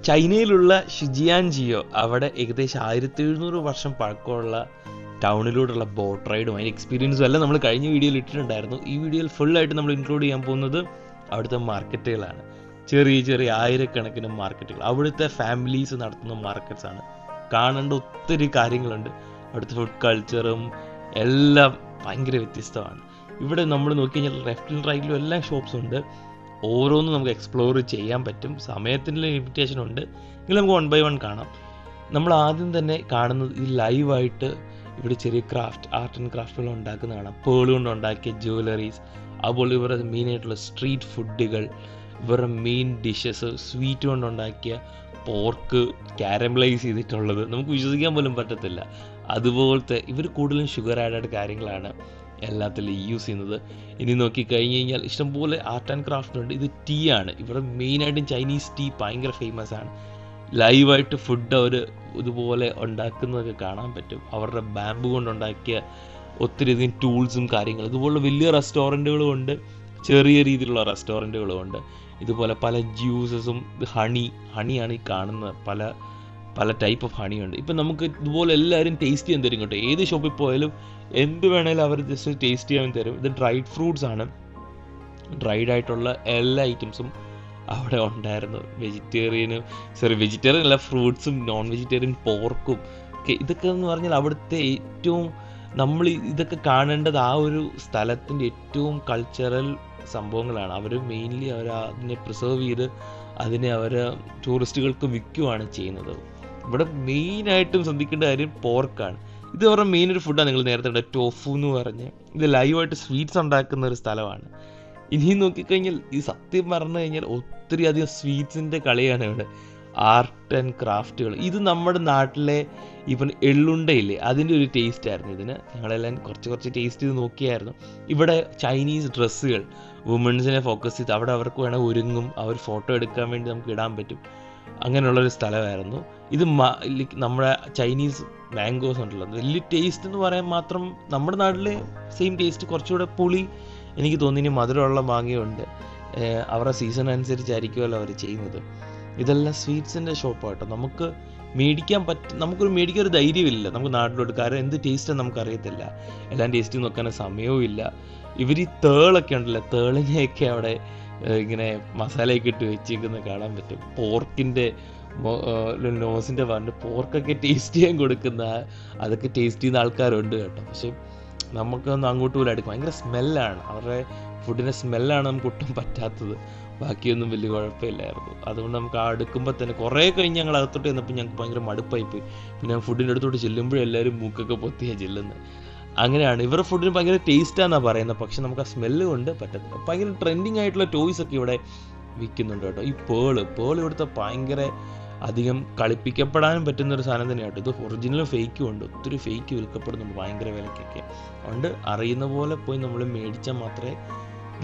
ചൈനയിലുള്ള ഷിജിയാൻജിയോ അവിടെ ഏകദേശം 1700 വർഷം പഴക്കമുള്ള ടൗണിലൂടെയുള്ള ബോട്ട് റൈഡും അതിൻ്റെ എക്സ്പീരിയൻസും എല്ലാം നമ്മൾ കഴിഞ്ഞ വീഡിയോയിൽ ഇട്ടിട്ടുണ്ടായിരുന്നു. ഈ വീഡിയോയിൽ ഫുള്ളായിട്ട് നമ്മൾ ഇൻക്ലൂഡ് ചെയ്യാൻ പോകുന്നത് അവിടുത്തെ മാർക്കറ്റുകളാണ്. ചെറിയ ചെറിയ ആയിരക്കണക്കിന് മാർക്കറ്റുകൾ, അവിടുത്തെ ഫാമിലീസ് നടത്തുന്ന മാർക്കറ്റ്സ് ആണ്. കാണേണ്ട ഒത്തിരി കാര്യങ്ങളുണ്ട്. അവിടുത്തെ ഫുഡ് കൾച്ചറും എല്ലാം ഭയങ്കര വ്യത്യസ്തമാണ്. ഇവിടെ നമ്മൾ നോക്കിക്കഴിഞ്ഞാൽ ലെഫ്റ്റിലും റൈറ്റിലും എല്ലാം ഷോപ്സ് ഉണ്ട്. ഓരോന്നും നമുക്ക് എക്സ്പ്ലോർ ചെയ്യാൻ പറ്റും. സമയത്തിൻ്റെ ലിമിറ്റേഷൻ ഉണ്ട്, എങ്കിൽ നമുക്ക് 1 by 1 കാണാം. നമ്മൾ ആദ്യം തന്നെ കാണുന്നത് ഈ ലൈവായിട്ട് ഇവിടെ ചെറിയ ആർട്ട് ആൻഡ് ക്രാഫ്റ്റുകൾ ഉണ്ടാക്കുന്ന കാണാം. പേൾ കൊണ്ട് ഉണ്ടാക്കിയ ജ്വല്ലറീസ്, അതുപോലെ ഇവരുടെ മെയിനായിട്ടുള്ള സ്ട്രീറ്റ് ഫുഡുകൾ, ഇവരുടെ മെയിൻ ഡിഷസ്, സ്വീറ്റ് കൊണ്ടുണ്ടാക്കിയ പോർക്ക് കാരമലൈസ് ചെയ്തിട്ടുള്ളത് നമുക്ക് വിശ്വസിക്കാൻ പോലും പറ്റത്തില്ല. അതുപോലത്തെ ഇവർ കൂടുതലും ഷുഗർ ആഡഡ് കാര്യങ്ങളാണ് എല്ലാത്തിലും യൂസ് ചെയ്യുന്നത്. ഇനി നോക്കിക്കഴിഞ്ഞ് കഴിഞ്ഞാൽ ഇഷ്ടംപോലെ ആർട്ട് ആൻഡ് ക്രാഫ്റ്റ് ഉണ്ട്. ഇത് ടീ ആണ്. ഇവിടെ മെയിനായിട്ടും ചൈനീസ് ടീ ഭയങ്കര ഫേമസ് ആണ്. ലൈവായിട്ട് ഫുഡ് അവർ ഇതുപോലെ ഉണ്ടാക്കുന്നതൊക്കെ കാണാൻ പറ്റും. അവരുടെ ബാമ്പു കൊണ്ടുണ്ടാക്കിയ ഒത്തിരി അധികം ടൂൾസും കാര്യങ്ങളും. ഇതുപോലുള്ള വലിയ റെസ്റ്റോറൻറ്റുകളും ഉണ്ട്, ചെറിയ രീതിയിലുള്ള റെസ്റ്റോറൻറ്റുകളും ഉണ്ട്. ഇതുപോലെ പല ജ്യൂസസും, ഹണിയാണ് ഈ കാണുന്നത്. പല ടൈപ്പ് ഓഫ് ഹണിയുണ്ട്. ഇപ്പം നമുക്ക് ഇതുപോലെ എല്ലാവരും ടേസ്റ്റ് ചെയ്യാൻ തരും കേട്ടോ. ഏത് ഷോപ്പിൽ പോയാലും എന്ത് വേണേലും അവർ ജസ്റ്റ് ടേസ്റ്റ് ചെയ്യാൻ തരും. ഇത് ഡ്രൈഡ് ഫ്രൂട്ട്സ് ആണ്. ഡ്രൈഡ് ആയിട്ടുള്ള എല്ലാ ഐറ്റംസും അവിടെ ഉണ്ടായിരുന്നു. വെജിറ്റേറിയൻ അല്ല, ഫ്രൂട്ട്സും നോൺ വെജിറ്റേറിയൻ പോർക്കും ഒക്കെ. ഇതൊക്കെ എന്ന് പറഞ്ഞാൽ അവിടുത്തെ ഏറ്റവും നമ്മൾ ഇതൊക്കെ കാണേണ്ടത് ആ ഒരു സ്ഥലത്തിൻ്റെ ഏറ്റവും കൾച്ചറൽ സംഭവങ്ങളാണ്. അവർ മെയിൻലി അതിനെ പ്രിസർവ് ചെയ്ത് അതിനെ ടൂറിസ്റ്റുകൾക്ക് വിൽക്കുകയാണ് ചെയ്യുന്നത്. ഇവിടെ മെയിനായിട്ടും ശ്രദ്ധിക്കേണ്ട കാര്യം പോർക്കാണ്. ഇത് അവരുടെ മെയിൻ ഒരു ഫുഡാണ്. നിങ്ങൾ നേരത്തെ കണ്ട ടോഫു എന്ന് പറഞ്ഞ് ഇത് ലൈവായിട്ട് സ്വീറ്റ്സ് ഉണ്ടാക്കുന്ന ഒരു സ്ഥലമാണ്. ഇനിയും നോക്കിക്കഴിഞ്ഞാൽ ഈ സത്യം പറഞ്ഞു കഴിഞ്ഞാൽ ഒത്തിരി അധികം സ്വീറ്റ്സിൻ്റെ കളിയാണ് ഇവിടെ. ആർട്ട് ആൻഡ് ക്രാഫ്റ്റുകൾ. ഇത് നമ്മുടെ നാട്ടിലെ ഇപ്പം എള്ളുണ്ടയില്ലേ, അതിൻ്റെ ഒരു ടേസ്റ്റ് ആയിരുന്നു ഇതിന്. ഞങ്ങളെല്ലാം കുറച്ച് ടേസ്റ്റ് ചെയ്ത് നോക്കിയായിരുന്നു. ഇവിടെ ചൈനീസ് ഡ്രസ്സുകൾ, വുമൻസിനെ ഫോക്കസ് ചെയ്ത് അവിടെ അവർക്ക് വേണമെങ്കിൽ ഒരുങ്ങും, അവർ ഫോട്ടോ എടുക്കാൻ വേണ്ടി നമുക്ക് ഇടാൻ പറ്റും. അങ്ങനെയുള്ളൊരു സ്ഥലമായിരുന്നു ഇത്. നമ്മുടെ ചൈനീസ് മാംഗോസ് ഉണ്ടല്ലോ, വലിയ ടേസ്റ്റ് എന്ന് പറയാൻ മാത്രം നമ്മുടെ നാട്ടിലെ സെയിം ടേസ്റ്റ്, കുറച്ചുകൂടെ പുളി എനിക്ക് തോന്നി. ഇനി മധുരമുള്ള മാങ്ങയുണ്ട്. അവരുടെ സീസൺ അനുസരിച്ചായിരിക്കുമല്ലോ അവർ ചെയ്യുന്നത്. ഇതെല്ലാം സ്വീറ്റ്സിൻ്റെ ഷോപ്പാട്ടോ. നമുക്കൊരു മേടിക്കാൻ ഒരു ധൈര്യമില്ല നമുക്ക് നാട്ടിലോട്ട്. കാരണം എന്ത് ടേസ്റ്റാണ് നമുക്കറിയത്തില്ല. എല്ലാം ടേസ്റ്റ് നോക്കാൻ സമയവും ഇല്ല. ഇവർ ഈ തേളൊക്കെ ഉണ്ടല്ലോ, തേളിനെയൊക്കെ അവിടെ ഇങ്ങനെ മസാലയൊക്കെ ഇട്ട് വെച്ചിരിക്കുന്നത് കാണാൻ പറ്റും. പോർക്കിൻ്റെ നോസിൻ്റെ പറഞ്ഞ് പോർക്കൊക്കെ ടേസ്റ്റ് ചെയ്യാൻ കൊടുക്കുന്ന, അതൊക്കെ ടേസ്റ്റ് ചെയ്യുന്ന ആൾക്കാരുണ്ട് കേട്ടോ. പക്ഷെ നമുക്കൊന്നും അങ്ങോട്ട് പോലും അടുക്കും. ഭയങ്കര സ്മെല്ലാണ്, അവരുടെ ഫുഡിൻ്റെ സ്മെല്ലാണ് നമുക്ക് ഒട്ടും പറ്റാത്തത്. ബാക്കിയൊന്നും വലിയ കുഴപ്പമില്ലായിരുന്നു. അതുകൊണ്ട് നമുക്ക് ആ അടുക്കുമ്പോൾ തന്നെ കുറേ കഴിഞ്ഞ് ഞങ്ങൾ അകത്തോട്ട് ചെന്നപ്പോൾ ഞങ്ങൾക്ക് ഭയങ്കര മടുപ്പായിപ്പോയി. പിന്നെ ഫുഡിൻ്റെ അടുത്തോട്ട് ചെല്ലുമ്പോഴും എല്ലാവരും മൂക്കൊക്കെ പൊത്തിയാണ് ചെല്ലുന്നത്. അങ്ങനെയാണ്. ഇവരുടെ ഫുഡിന് ഭയങ്കര ടേസ്റ്റാണെന്നാണ് പറയുന്നത്. പക്ഷെ നമുക്ക് ആ സ്മെല്ല് കൊണ്ട് പറ്റത്തില്ല. ഭയങ്കര ട്രെൻഡിങ് ആയിട്ടുള്ള ടോയ്സൊക്കെ ഇവിടെ വിൽക്കുന്നുണ്ട് കേട്ടോ. ഈ പേൾ ഇവിടുത്തെ ഭയങ്കര അധികം കളിപ്പിക്കപ്പെടാനും പറ്റുന്നൊരു സാധനം തന്നെയാണ്. ഇത് ഒറിജിനലും ഫേക്കും ഉണ്ട്. ഒത്തിരി ഫേക്ക് വിൽക്കപ്പെടുന്നുണ്ട് ഭയങ്കര വിലക്കൊക്കെ. അതുകൊണ്ട് അറിയുന്ന പോലെ പോയി നമ്മൾ മേടിച്ചാൽ മാത്രമേ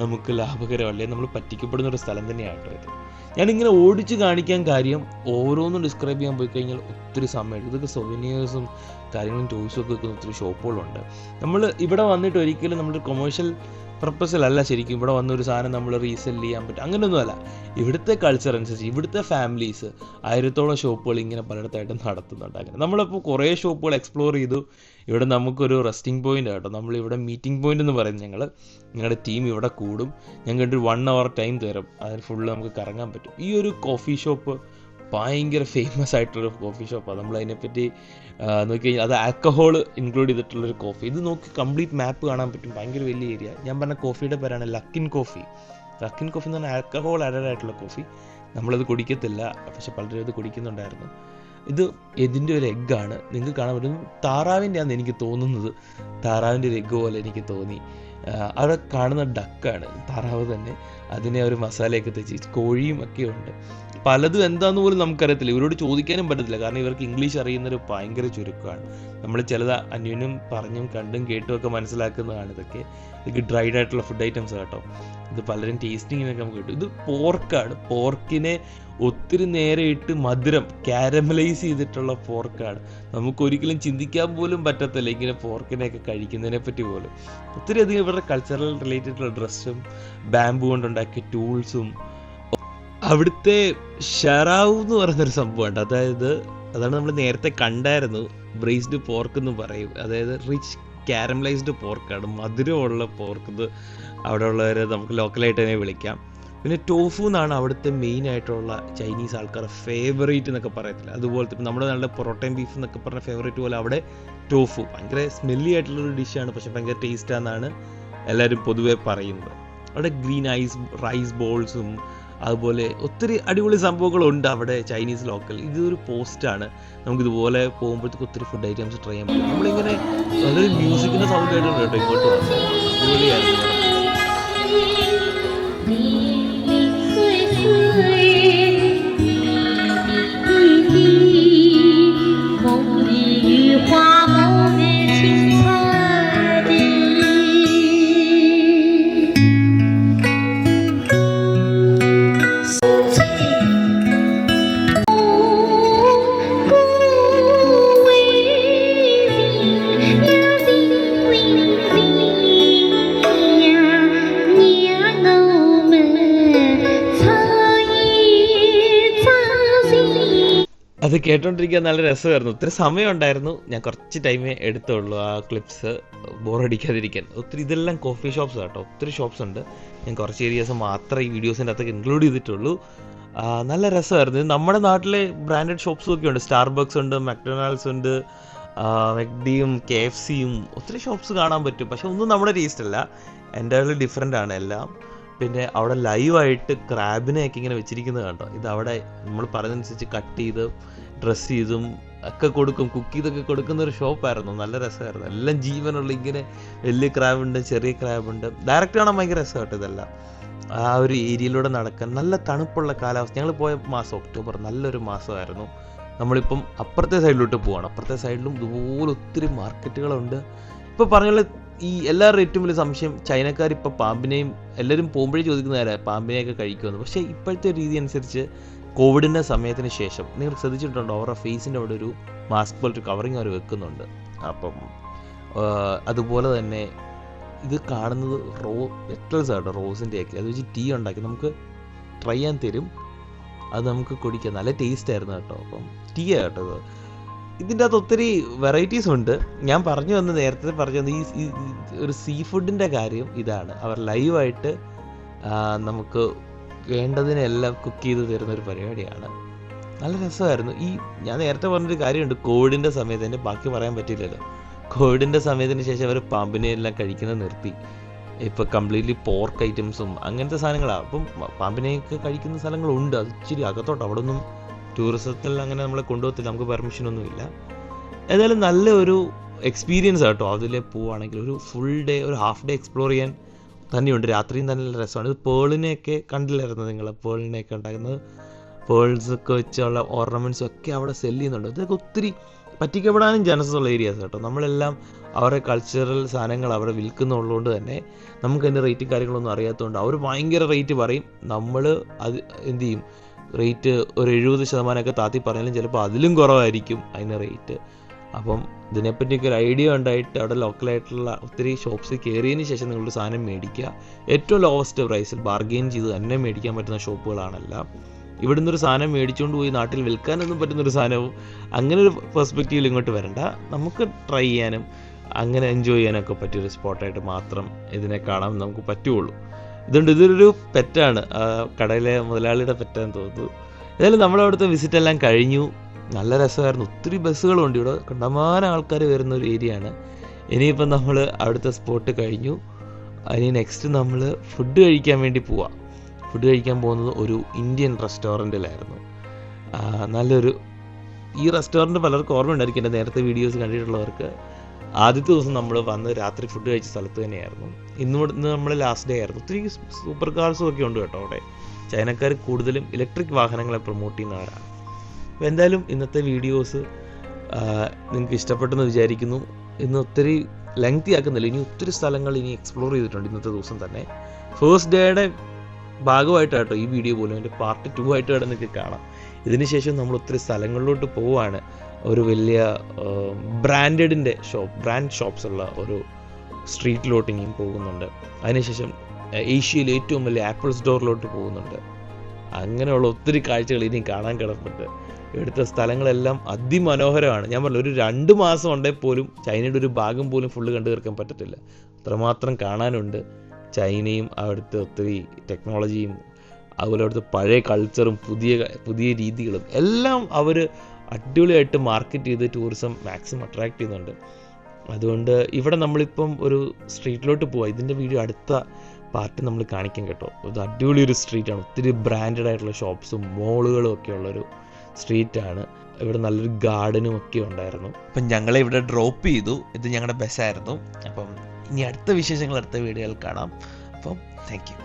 നമുക്ക് ലാഭകരമല്ലേ. നമ്മൾ പറ്റിക്കപ്പെടുന്ന ഒരു സ്ഥലം തന്നെയാണ് കേട്ടോ ഇത്. ഞാനിങ്ങനെ ഓടിച്ച് കാണിക്കാൻ കാര്യം, ഓരോന്നും ഡിസ്ക്രൈബ് ചെയ്യാൻ പോയി കഴിഞ്ഞാൽ ഒത്തിരി സമയം. ഇതൊക്കെ സൊവനിയേഴ്സും കാര്യങ്ങളും ടോയ്സും ഒക്കെ വെക്കുന്ന ഒത്തിരി ഷോപ്പുകളുണ്ട്. നമ്മൾ ഇവിടെ വന്നിട്ട് ഒരിക്കലും നമ്മുടെ കൊമേഴ്ഷ്യൽ പർപ്പസിലല്ല ശരിക്കും ഇവിടെ വന്നൊരു സാധനം നമ്മൾ റീസെല് ചെയ്യാൻ പറ്റും, അങ്ങനെയൊന്നുമല്ല. ഇവിടുത്തെ കൾച്ചർ അനുസരിച്ച് ഇവിടുത്തെ ഫാമിലീസ് 1000-ഓളം ഷോപ്പുകൾ ഇങ്ങനെ പലയിടത്തായിട്ട് നടത്തുന്നുണ്ട്. അങ്ങനെ നമ്മളിപ്പോൾ കുറേ ഷോപ്പുകൾ എക്സ്പ്ലോർ ചെയ്തു. ഇവിടെ നമുക്കൊരു റെസ്റ്റിംഗ് പോയിന്റ് കേട്ടോ. നമ്മളിവിടെ മീറ്റിംഗ് പോയിന്റ് എന്ന് പറയുന്നത്, ഞങ്ങളുടെ ടീം ഇവിടെ കൂടും. ഞങ്ങൾക്ക് 1 hour ടൈം തരും. അതിന് ഫുള്ള് നമുക്ക് കറങ്ങാൻ പറ്റും. ഈ ഒരു കോഫി ഷോപ്പ് ഭയങ്കര ഫേമസ് ആയിട്ടുള്ളൊരു കോഫി ഷോപ്പാണ്. നമ്മളതിനെപ്പറ്റി നോക്കിക്കഴിഞ്ഞാൽ അത് ആൽക്കഹോൾ ഇൻക്ലൂഡ് ചെയ്തിട്ടുള്ളൊരു കോഫി. ഇത് നോക്കി കംപ്ലീറ്റ് മാപ്പ് കാണാൻ പറ്റും. ഭയങ്കര വലിയ ഏരിയ. ഞാൻ പറഞ്ഞ കോഫിയുടെ പേരാണ് ലക്കിൻ കോഫി. ലക്കിൻ കോഫി എന്ന് പറഞ്ഞാൽ ആൽക്കഹോൾ ആഡഡ് ആയിട്ടുള്ള കോഫി. നമ്മളത് കുടിക്കത്തില്ല, പക്ഷെ പലരും അത് കുടിക്കുന്നുണ്ടായിരുന്നു. ഇത് ഇതിൻ്റെ ഒരു എഗ്ഗാണ്. നിങ്ങൾക്ക് കാണാൻ പറ്റും. താറാവിൻ്റെ ആണെന്ന് എനിക്ക് തോന്നുന്നത്. താറാവിൻ്റെ ഒരു എഗ്ഗ് പോലെ എനിക്ക് തോന്നി. അവിടെ കാണുന്ന ഡക്കാണ്, താറാവ് തന്നെ. അതിനെ ഒരു മസാലയൊക്കെ തെച്ച്, കോഴിയും ഒക്കെ ഉണ്ട്. പലതും എന്താണെന്ന് പോലും നമുക്കറിയത്തില്ല. ഇവരോട് ചോദിക്കാനും പറ്റത്തില്ല, കാരണം ഇവർക്ക് ഇംഗ്ലീഷ് അറിയുന്നൊരു ഭയങ്കര ചുരുക്കമാണ്. നമ്മൾ ചിലത് അന്യോന്യം പറഞ്ഞും കണ്ടും കേട്ടും ഒക്കെ മനസ്സിലാക്കുന്നതാണ് ഇതൊക്കെ. ഇതൊക്കെ ഡ്രൈഡ് ആയിട്ടുള്ള ഫുഡ് ഐറ്റംസ് കേട്ടോ. ഇത് പലരും ടേസ്റ്റിങ്ങിനൊക്കെ നമുക്ക് കിട്ടും. ഇത് പോർക്കാണ്. പോർക്കിനെ ഒത്തിരി നേരെ ഇട്ട് മധുരം കാരമലൈസ് ചെയ്തിട്ടുള്ള പോർക്കാണ്. നമുക്കൊരിക്കലും ചിന്തിക്കാൻ പോലും പറ്റത്തില്ല ഇങ്ങനെ പോർക്കിനെയൊക്കെ കഴിക്കുന്നതിനെ പറ്റി പോലും. ഒത്തിരി അധികം ഇവരുടെ കൾച്ചറൽ റിലേറ്റഡുള്ള ഡ്രസ്സും ബാമ്പു കൊണ്ടുണ്ടാക്കിയ ടൂൾസും അവിടുത്തെ ഷറാവു എന്ന് പറയുന്നൊരു സംഭവമുണ്ട്. അതാണ് നമ്മൾ നേരത്തെ കണ്ടായിരുന്നു. ബ്രേസ്ഡ് പോർക്ക് എന്ന് പറയും. അതായത് റിച്ച് കാരമലൈസ്ഡ് പോർക്കാണ്, മധുരമുള്ള പോർക്ക്. ഇത് അവിടെ ഉള്ളവരെ നമുക്ക് ലോക്കലായിട്ട് തന്നെ വിളിക്കാം. പിന്നെ ടോഫു എന്നാണ് അവിടുത്തെ മെയിൻ ആയിട്ടുള്ള ചൈനീസ് ആൾക്കാരുടെ ഫേവറേറ്റ് എന്നൊക്കെ പറയത്തില്ല. അതുപോലത്തെ ഇപ്പം നമ്മുടെ നല്ല പൊറോട്ടയും ബീഫ് എന്നൊക്കെ പറഞ്ഞ ഫേവറേറ്റ് പോലെ അവിടെ ടോഫു ഭയങ്കര സ്മെല്ലി ആയിട്ടുള്ളൊരു ഡിഷാണ്, പക്ഷെ ഭയങ്കര ടേസ്റ്റാണെന്നാണ് എല്ലാവരും പൊതുവെ പറയുന്നത്. അവിടെ ഗ്രീൻ റൈസ് ബോൾസും അതുപോലെ ഒത്തിരി അടിപൊളി സംഭവങ്ങളുണ്ട് അവിടെ ചൈനീസ് ലോക്കൽ. ഇതൊരു പോസ്റ്റാണ്. നമുക്കിതുപോലെ പോകുമ്പോഴത്തേക്ക് ഒത്തിരി ഫുഡ് ഐറ്റംസ് ട്രൈ ചെയ്യാൻ പറ്റും. നമ്മളിങ്ങനെ നല്ലൊരു മ്യൂസിക്കിൻ്റെ സൗണ്ട് ആയിട്ടുണ്ട് കേട്ടോ ഇങ്ങോട്ട് വന്നത്. അടിപൊളിയായിരുന്നു. അത് കേട്ടോണ്ടിരിക്കാൻ നല്ല രസമായിരുന്നു. ഒത്തിരി സമയം ഉണ്ടായിരുന്നു. ഞാൻ കുറച്ച് ടൈമേ എടുത്തുള്ളൂ ആ ക്ലിപ്സ് ബോറടിക്കാതിരിക്കാൻ. ഒത്തിരി ഇതെല്ലാം കോഫി ഷോപ്സ് കേട്ടോ, ഒത്തിരി ഷോപ്സ് ഉണ്ട്. ഞാൻ കുറച്ച് ഏരിയാസ് മാത്രമേ ഈ വീഡിയോസിൻ്റെ അകത്തൊക്കെ ഇൻക്ലൂഡ് ചെയ്തിട്ടുള്ളൂ. നല്ല രസമായിരുന്നു. നമ്മുടെ നാട്ടിലെ ബ്രാൻഡഡ് ഷോപ്സും ഒക്കെ ഉണ്ട്. സ്റ്റാർബക്സ് ഉണ്ട്, മക്ഡൊണാൾഡ്സ് ഉണ്ട്, മെക്ഡിയും KFCയും ഒത്തിരി ഷോപ്സ് കാണാൻ പറ്റും. പക്ഷെ ഒന്നും നമ്മുടെ ടേസ്റ്റ് അല്ല, എൻ്റയർലി ഡിഫറെൻ്റ് ആണ് എല്ലാം. പിന്നെ അവിടെ ലൈവായിട്ട് ക്രാബിനെയൊക്കെ ഇങ്ങനെ വെച്ചിരിക്കുന്നത് കണ്ടോ. ഇത് അവിടെ നമ്മൾ പറയുന്നതനുസരിച്ച് കട്ട് ചെയ്ത് ഡ്രസ്സ് ചെയ്തും ഒക്കെ കൊടുക്കും, കുക്ക് ചെയ്തൊക്കെ കൊടുക്കുന്ന ഒരു ഷോപ്പായിരുന്നു. നല്ല രസമായിരുന്നു. എല്ലാം ജീവനുള്ള ഇങ്ങനെ വലിയ ക്രാബുണ്ട്, ചെറിയ ക്രാബുണ്ട്. ഡയറക്റ്റ് കാണാൻ ഭയങ്കര രസമായിട്ട് ഇതെല്ലാം. ആ ഒരു ഏരിയയിലൂടെ നടക്കാൻ നല്ല തണുപ്പുള്ള കാലാവസ്ഥ. ഞങ്ങൾ പോയ മാസം ഒക്ടോബർ, നല്ലൊരു മാസമായിരുന്നു. നമ്മളിപ്പം അപ്പുറത്തെ സൈഡിലോട്ട് പോവാണ്. അപ്പുറത്തെ സൈഡിലും ഇതുപോലെ ഒത്തിരി മാർക്കറ്റുകളുണ്ട്. ഇപ്പോൾ പറഞ്ഞ ഈ എല്ലാവരുടെ ഏറ്റവും വലിയ സംശയം, ചൈനക്കാർ ഇപ്പോൾ പാമ്പിനെയും എല്ലാവരും പോകുമ്പോഴേ ചോദിക്കുന്ന കാര്യം പാമ്പിനെയൊക്കെ കഴിക്കുമെന്ന്. പക്ഷേ ഇപ്പോഴത്തെ രീതി അനുസരിച്ച് കോവിഡിൻ്റെ സമയത്തിന് ശേഷം നിങ്ങൾ ശ്രദ്ധിച്ചിട്ടുണ്ടോ, അവരുടെ ഫേസിൻ്റെ അവിടെ ഒരു മാസ്ക് പോലൊരു കവറിങ് അവർ വെക്കുന്നുണ്ട്. അപ്പം അതുപോലെ തന്നെ ഇത് കാണുന്നത് പെറ്റൽസ് ആട്ടോ, റോസിൻ്റെയൊക്കെ. അത് വെച്ച് ടീ ഉണ്ടാക്കി നമുക്ക് ട്രൈ ചെയ്യാൻ തരും. അത് നമുക്ക് കുടിക്കാം. നല്ല ടേസ്റ്റ് ആയിരുന്നു കേട്ടോ. അപ്പം ടീ ആട്ടോ ഇത്. ഇതിൻ്റെ അകത്ത് ഒത്തിരി വെറൈറ്റീസ് ഉണ്ട്. ഞാൻ നേരത്തെ പറഞ്ഞു വന്നത് ഈ ഒരു സീ ഫുഡിൻ്റെ കാര്യം ഇതാണ്. അവർ ലൈവായിട്ട് നമുക്ക് വേണ്ടതിനെല്ലാം കുക്ക് ചെയ്ത് തരുന്നൊരു പരിപാടിയാണ്. നല്ല രസമായിരുന്നു. ഞാൻ നേരത്തെ പറഞ്ഞൊരു കാര്യമുണ്ട്, കോവിഡിൻ്റെ സമയത്ത്, എൻ്റെ ബാക്കി പറയാൻ പറ്റില്ലല്ലോ. കോവിഡിൻ്റെ സമയത്തിന് ശേഷം അവർ പാമ്പിനെ എല്ലാം കഴിക്കുന്നത് നിർത്തി. ഇപ്പോൾ കംപ്ലീറ്റ്ലി പോർക്ക് ഐറ്റംസും അങ്ങനത്തെ സാധനങ്ങളാണ്. അപ്പം പാമ്പിനെയൊക്കെ കഴിക്കുന്ന സ്ഥലങ്ങളുണ്ട്. അത് ഇച്ചിരി അകത്തോട്ട്, അവിടെ ഒന്നും ടൂറിസത്തിൽ അങ്ങനെ നമ്മളെ കൊണ്ടുപോകത്തില്ല, നമുക്ക് പെർമിഷനൊന്നുമില്ല. ഏതായാലും നല്ലൊരു എക്സ്പീരിയൻസ് ആട്ടോ. അതിൽ പോവുകയാണെങ്കിൽ ഒരു ഫുൾ ഡേ, ഒരു ഹാഫ് ഡേ എക്സ്പ്ലോർ ചെയ്യാൻ തന്നെയുണ്ട്. രാത്രിയും തന്നെ നല്ല രസമാണ്. ഇത് പേളിനെയൊക്കെ കണ്ടില്ലായിരുന്നു നിങ്ങൾ? പേളിനെയൊക്കെ ഉണ്ടാക്കുന്നത്, പേൾസൊക്കെ വെച്ചുള്ള ഓർണമെൻറ്റ്സും ഒക്കെ അവിടെ സെല്ല് ചെയ്യുന്നുണ്ട്. ഇതൊക്കെ ഒത്തിരി പറ്റിക്കപ്പെടാനും ചാൻസസ് ഉള്ള ഏരിയാസ് കേട്ടോ. നമ്മളെല്ലാം അവരുടെ കൾച്ചറൽ സാധനങ്ങൾ അവിടെ വിൽക്കുന്നുള്ളതുകൊണ്ട് തന്നെ നമുക്ക് അതിൻ്റെ റേറ്റും കാര്യങ്ങളൊന്നും അറിയാത്തതുകൊണ്ട് അവർ ഭയങ്കര റേറ്റ് പറയും. നമ്മൾ അത് എന്ത് ചെയ്യും, റേറ്റ് ഒരു 70% താത്തി പറഞ്ഞാലും ചിലപ്പോൾ അതിലും കുറവായിരിക്കും അതിൻ്റെ റേറ്റ്. അപ്പം ഇതിനെപ്പറ്റിയൊക്കെ ഒരു ഐഡിയ ഉണ്ടായിട്ട് അവിടെ ലോക്കലായിട്ടുള്ള ഒത്തിരി ഷോപ്സിൽ കയറിയതിന് ശേഷം നിങ്ങളുടെ സാധനം മേടിക്കുക. ഏറ്റവും ലോവസ്റ്റ് പ്രൈസിൽ ബാർഗെയിൻ ചെയ്ത് തന്നെ മേടിക്കാൻ പറ്റുന്ന ഷോപ്പുകളാണെല്ലാം. ഇവിടുന്ന് ഒരു സാധനം മേടിച്ചുകൊണ്ട് പോയി നാട്ടിൽ വിൽക്കാനൊന്നും പറ്റുന്നൊരു സാധനവും അങ്ങനെ ഒരു പെർസ്പെക്റ്റീവിൽ ഇങ്ങോട്ട് വരണ്ട. നമുക്ക് ട്രൈ ചെയ്യാനും അങ്ങനെ എൻജോയ് ചെയ്യാനൊക്കെ പറ്റിയൊരു സ്പോട്ടായിട്ട് മാത്രം ഇതിനെ കാണാൻ നമുക്ക് പറ്റുള്ളൂ. ഇതുകൊണ്ട് ഇതൊരു പെറ്റാണ്, കടയിലെ മുതലാളിയുടെ പെറ്റാന്ന് തോന്നുന്നു. ഏതായാലും നമ്മളവിടുത്തെ വിസിറ്റ് എല്ലാം കഴിഞ്ഞു. നല്ല രസമായിരുന്നു. ഒത്തിരി ബസ്സുകളുണ്ട് ഇവിടെ, കണ്ടമാനം ആൾക്കാർ വരുന്ന ഒരു ഏരിയയാണ്. ഇനിയിപ്പം നമ്മൾ അവിടുത്തെ സ്പോട്ട് കഴിഞ്ഞു. ഇനി നെക്സ്റ്റ് നമ്മൾ ഫുഡ് കഴിക്കാൻ വേണ്ടി പോവാം. ഫുഡ് കഴിക്കാൻ പോകുന്നത് ഒരു ഇന്ത്യൻ റെസ്റ്റോറൻറ്റിലായിരുന്നു. ഈ റെസ്റ്റോറൻറ്റ് പലർക്കും ഓർമ്മയുണ്ടായിരിക്കും, എൻ്റെ നേരത്തെ വീഡിയോസ് കണ്ടിട്ടുള്ളവർക്ക്. ആദ്യത്തെ ദിവസം നമ്മൾ വന്ന് രാത്രി ഫുഡ് കഴിച്ച സ്ഥലത്ത് തന്നെയായിരുന്നു. ഇന്ന് നമ്മൾ ലാസ്റ്റ് ഡേ ആയിരുന്നു. ഒത്തിരി സൂപ്പർ കാർസും ഒക്കെ ഉണ്ട് കേട്ടോ അവിടെ. ചൈനക്കാർ കൂടുതലും ഇലക്ട്രിക് വാഹനങ്ങളെ പ്രൊമോട്ട് ചെയ്യുന്നവരാണ്. അപ്പോൾ എന്തായാലും ഇന്നത്തെ വീഡിയോസ് നിങ്ങൾക്ക് ഇഷ്ടപ്പെട്ടെന്ന് വിചാരിക്കുന്നു. ഇന്ന് ഒത്തിരി ലെങ്തി ആക്കുന്നില്ല, ഇനി ഒത്തിരി സ്ഥലങ്ങൾ ഇനി എക്സ്പ്ലോർ ചെയ്തിട്ടുണ്ട് ഇന്നത്തെ ദിവസം തന്നെ. ഫസ്റ്റ് ഡേയുടെ ഭാഗമായിട്ടാട്ടോ ഈ വീഡിയോ പോലും, എൻ്റെ പാർട്ട് 2 ആയിട്ട് ഇവിടെ നിങ്ങൾക്ക് കാണാം. ഇതിനുശേഷം നമ്മൾ ഒത്തിരി സ്ഥലങ്ങളിലോട്ട് പോവുകയാണ്. ഒരു വലിയ ബ്രാൻഡ് ഷോപ്സ് ഉള്ള ഒരു സ്ട്രീറ്റിലോട്ട് ഇനിയും പോകുന്നുണ്ട്. അതിനുശേഷം ഏഷ്യയിലെ ഏറ്റവും വലിയ ആപ്പിൾ സ്റ്റോറിലോട്ട് പോകുന്നുണ്ട്. അങ്ങനെയുള്ള ഒത്തിരി കാഴ്ചകൾ ഇനിയും കാണാൻ കിടപ്പുണ്ട്. ഇവിടുത്തെ സ്ഥലങ്ങളെല്ലാം അതിമനോഹരമാണ്. ഞാൻ പറഞ്ഞു, ഒരു 2 മാസം ഉണ്ടെങ്കിൽ പോലും ചൈനയുടെ ഒരു ഭാഗം പോലും ഫുള്ള് കണ്ടു തീർക്കാൻ പറ്റത്തില്ല. അത്രമാത്രം കാണാനുണ്ട്. ചൈനയും അവിടുത്തെ ഒത്തിരി ടെക്നോളജിയും അതുപോലെ അവിടുത്തെ പഴയ കൾച്ചറും പുതിയ രീതികളും എല്ലാം അവർ അടിപൊളിയായിട്ട് മാർക്കറ്റ് ചെയ്ത് ടൂറിസം മാക്സിമം അട്രാക്ട് ചെയ്യുന്നുണ്ട്. അതുകൊണ്ട് ഇവിടെ നമ്മളിപ്പം ഒരു സ്ട്രീറ്റിലോട്ട് പോവാം. ഇതിൻ്റെ വീഡിയോ അടുത്ത പാർട്ട് നമ്മൾ കാണിക്കാം കേട്ടോ. ഇത് അടിപൊളി ഒരു സ്ട്രീറ്റാണ്. ഒത്തിരി ബ്രാൻഡഡ് ആയിട്ടുള്ള ഷോപ്സും മോളുകളും ഒക്കെ ഉള്ളൊരു സ്ട്രീറ്റാണ്. ഇവിടെ നല്ലൊരു ഗാർഡനും ഒക്കെ ഉണ്ടായിരുന്നു. അപ്പം ഞങ്ങളെ ഇവിടെ ഡ്രോപ്പ് ചെയ്തു. ഇത് ഞങ്ങളുടെ ബസ്സായിരുന്നു. അപ്പം ഇനി അടുത്ത വിശേഷങ്ങൾ അടുത്ത വീഡിയോയിൽ കാണാം. അപ്പം താങ്ക് യു.